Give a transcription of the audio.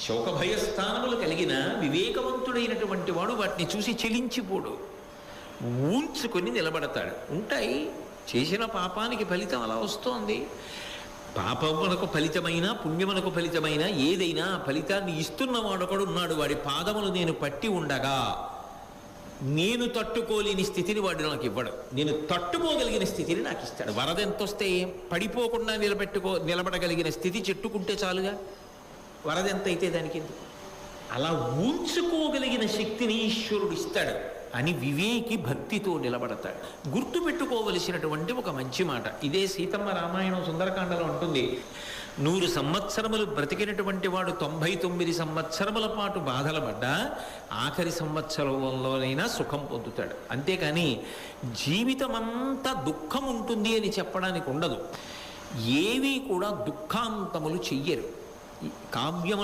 శోకభయస్థానములు కలిగిన వివేకవంతుడైనటువంటి వాడు వాటిని చూసి చెలించిపోడు, ఊంచుకొని నిలబడతాడు. ఉంటాయి, చేసిన పాపానికి ఫలితం అలా వస్తోంది. పాపమునకు ఫలితమైన పుణ్యమునకు ఫలితమైన ఏదైనా ఫలితాన్ని ఇస్తున్నవాడొకడు ఉన్నాడు. వాడి పాదములు నేను పట్టి ఉండగా నేను తట్టుకోలేని స్థితిని వాడు నాకు ఇవ్వడు, నేను తట్టుకోగలిగిన స్థితిని నాకు ఇస్తాడు. వరద ఎంత వస్తే పడిపోకుండా నిలబడగలిగిన స్థితి చెట్టుకుంటే చాలుగా, వరద ఎంత అయితే దానికి ఎందుకు? అలా ఊంచుకోగలిగిన శక్తిని ఈశ్వరుడు ఇస్తాడు అని వివేకి భక్తితో నిలబడతాడు. గుర్తుపెట్టుకోవలసినటువంటి ఒక మంచి మాట ఇదే. సీతమ్మ రామాయణం సుందరకాండలో ఉంటుంది, 100 సంవత్సరములు బ్రతికినటువంటి వాడు 99 సంవత్సరముల పాటు బాధలు పడ్డా ఆఖరి సంవత్సరంలోనైనా సుఖం పొందుతాడు. అంతేకాని జీవితం అంతా దుఃఖం ఉంటుంది అని చెప్పడానికి ఉండదు. ఏవి కూడా దుఃఖాంతములు చెయ్యరు. కావ్యముల